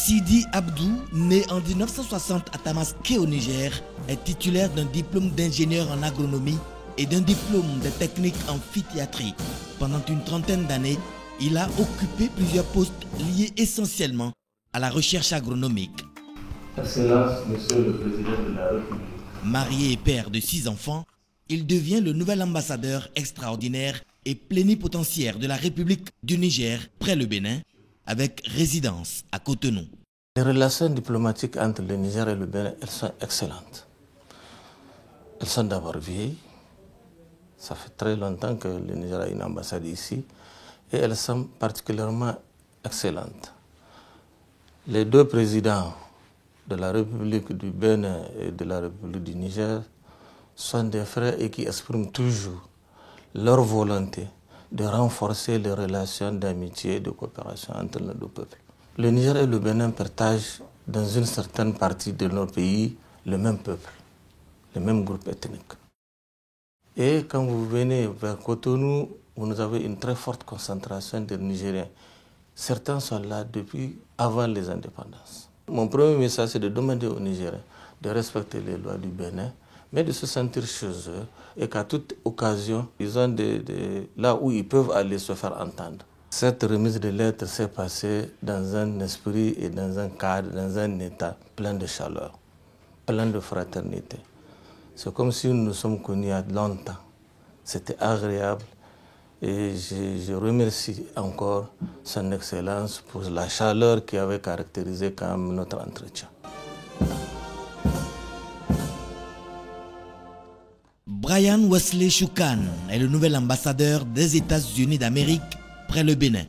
Sidi Abdou, né en 1960 à Tamaské au Niger, est titulaire d'un diplôme d'ingénieur en agronomie et d'un diplôme de technique en phytiatrie. Pendant une trentaine d'années, il a occupé plusieurs postes liés essentiellement à la recherche agronomique. Excellence, Monsieur le Président de la République. Marié et père de 6 enfants, il devient le nouvel ambassadeur extraordinaire et plénipotentiaire de la République du Niger près le Bénin, avec résidence à Cotonou. Les relations diplomatiques entre le Niger et le Bénin, elles sont excellentes. Elles sont d'abord vieilles. Ça fait très longtemps que le Niger a une ambassade ici. Et elles sont particulièrement excellentes. Les deux présidents de la République du Bénin et de la République du Niger sont des frères et qui expriment toujours leur volonté de renforcer les relations d'amitié et de coopération entre nos deux peuples. Le Niger et le Bénin partagent dans une certaine partie de nos pays le même peuple, le même groupe ethnique. Et quand vous venez vers Cotonou, vous avez une très forte concentration de Nigériens. Certains sont là depuis avant les indépendances. Mon premier message, c'est de demander aux Nigériens de respecter les lois du Bénin, mais de se sentir chez eux et qu'à toute occasion, ils ont là où ils peuvent aller se faire entendre. Cette remise de lettres s'est passée dans un esprit et dans un cadre, dans un état plein de chaleur, plein de fraternité. C'est comme si nous nous sommes connus il y a longtemps. C'était agréable et je remercie encore son Excellence pour la chaleur qui avait caractérisé quand même notre entretien. Brian Wesley Choukan est le nouvel ambassadeur des États-Unis d'Amérique près le Bénin.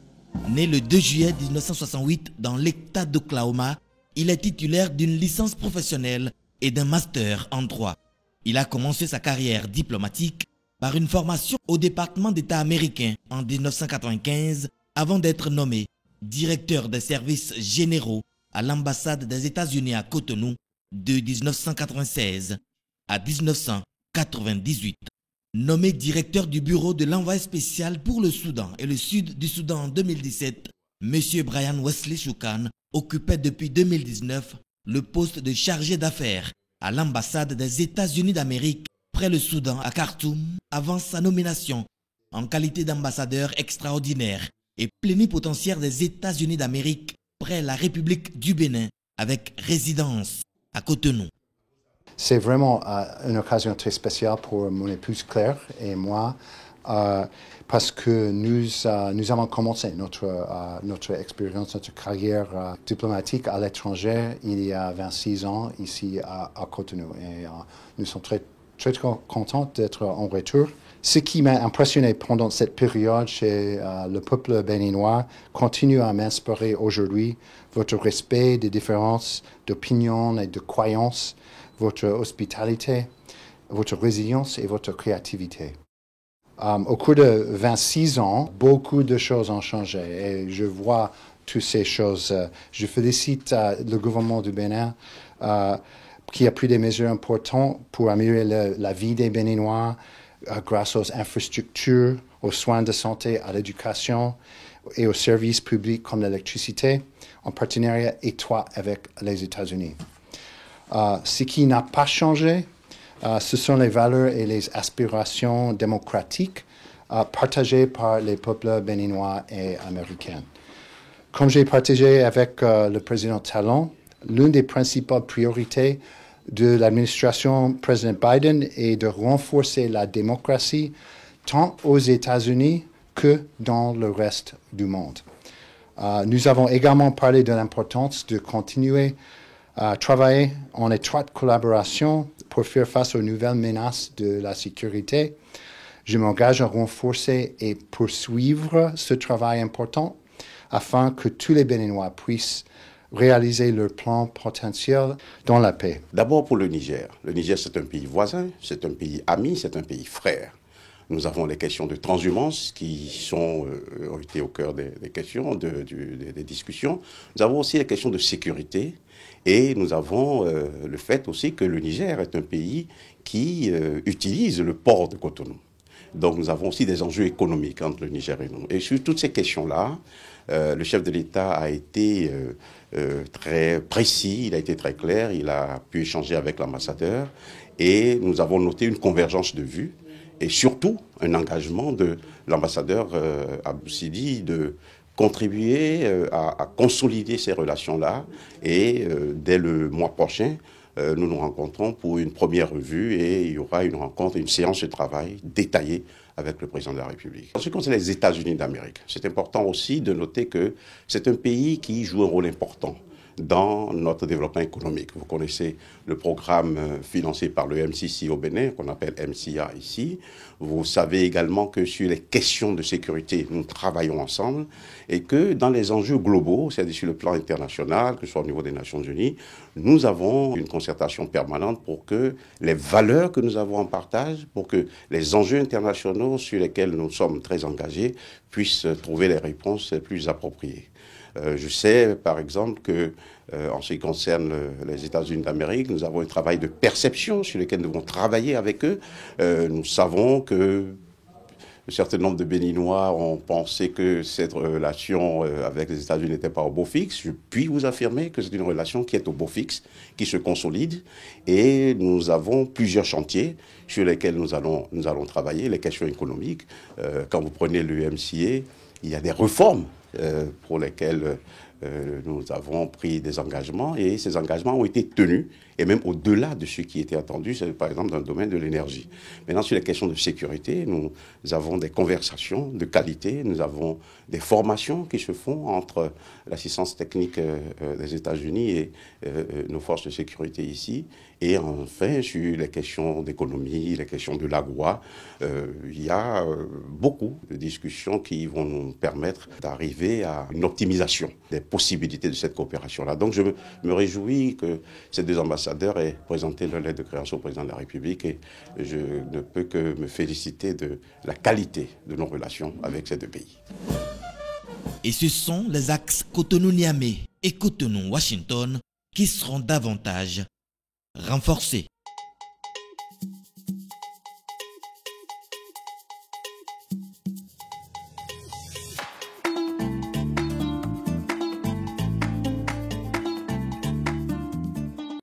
Né le 2 juillet 1968 dans l'État d'Oklahoma, il est titulaire d'une licence professionnelle et d'un master en droit. Il a commencé sa carrière diplomatique par une formation au département d'État américain en 1995 avant d'être nommé directeur des services généraux à l'ambassade des États-Unis à Cotonou de 1996 à 1998. Nommé directeur du bureau de l'envoyé spécial pour le Soudan et le sud du Soudan en 2017, M. Brian Wesley Choukan occupait depuis 2019 le poste de chargé d'affaires à l'ambassade des États-Unis d'Amérique près le Soudan à Khartoum avant sa nomination en qualité d'ambassadeur extraordinaire et plénipotentiaire des États-Unis d'Amérique près la République du Bénin avec résidence à Cotonou. C'est vraiment une occasion très spéciale pour mon épouse Claire et moi parce que nous avons commencé notre expérience, notre carrière diplomatique à l'étranger il y a 26 ans ici à Cotonou. Et nous sommes très contents d'être en retour. Ce qui m'a impressionné pendant cette période chez le peuple béninois continue à m'inspirer aujourd'hui. Votre respect des différences d'opinion et de croyances, votre hospitalité, votre résilience et votre créativité. Au cours de 26 ans, beaucoup de choses ont changé et je vois toutes ces choses. Je félicite le gouvernement du Bénin qui a pris des mesures importantes pour améliorer la vie des Béninois grâce aux infrastructures, aux soins de santé, à l'éducation et aux services publics comme l'électricité, en partenariat étroit avec les États-Unis. Ce qui n'a pas changé, ce sont les valeurs et les aspirations démocratiques partagées par les peuples béninois et américains. Comme j'ai partagé avec le président Talon, l'une des principales priorités de l'administration président Biden est de renforcer la démocratie tant aux États-Unis que dans le reste du monde. Nous avons également parlé de l'importance de continuer à travailler en étroite collaboration pour faire face aux nouvelles menaces de la sécurité. Je m'engage à renforcer et poursuivre ce travail important afin que tous les Béninois puissent réaliser leur plan potentiel dans la paix. D'abord pour le Niger. Le Niger, c'est un pays voisin, c'est un pays ami, c'est un pays frère. Nous avons les questions de transhumance qui ont été au cœur des questions, des discussions. Nous avons aussi les questions de sécurité et nous avons le fait aussi que le Niger est un pays qui utilise le port de Cotonou. Donc nous avons aussi des enjeux économiques entre le Niger et nous. Et sur toutes ces questions-là, le chef de l'État a été très précis, il a été très clair, il a pu échanger avec l'ambassadeur et nous avons noté une convergence de vues et surtout un engagement de l'ambassadeur Abou Sidi de contribuer à consolider ces relations-là et dès le mois prochain, nous nous rencontrons pour une première revue et il y aura une rencontre, une séance de travail détaillée avec le président de la République. En ce qui concerne les États-Unis d'Amérique, c'est important aussi de noter que c'est un pays qui joue un rôle important dans notre développement économique. Vous connaissez le programme financé par le MCC au Bénin, qu'on appelle MCA ici. Vous savez également que sur les questions de sécurité, nous travaillons ensemble et que dans les enjeux globaux, c'est-à-dire sur le plan international, que ce soit au niveau des Nations Unies, nous avons une concertation permanente pour que les valeurs que nous avons en partage, pour que les enjeux internationaux sur lesquels nous sommes très engagés puissent trouver les réponses les plus appropriées. Je sais, par exemple, que en ce qui concerne les États-Unis d'Amérique, nous avons un travail de perception sur lequel nous devons travailler avec eux. Nous savons que un certain nombre de Béninois ont pensé que cette relation avec les États-Unis n'était pas au beau fixe. Je puis vous affirmer que c'est une relation qui est au beau fixe, qui se consolide. Et nous avons plusieurs chantiers sur lesquels nous allons travailler, les questions économiques. Quand vous prenez le MCA, il y a des réformes pour lesquelles nous avons pris des engagements et ces engagements ont été tenus et même au-delà de ce qui était attendu, c'est par exemple dans le domaine de l'énergie. Maintenant, sur les questions de sécurité, nous avons des conversations de qualité, nous avons des formations qui se font entre l'assistance technique des États-Unis et nos forces de sécurité ici. Et enfin, sur les questions d'économie, les questions de l'agua, il y a beaucoup de discussions qui vont nous permettre d'arriver à une optimisation des possibilités de cette coopération-là. Donc je me réjouis que ces deux ambassadeurs aient présenté leur lettre de création au président de la République et je ne peux que me féliciter de la qualité de nos relations avec ces deux pays. Et ce sont les axes Cotonou-Niamey et Cotonou-Washington qui seront davantage renforcés.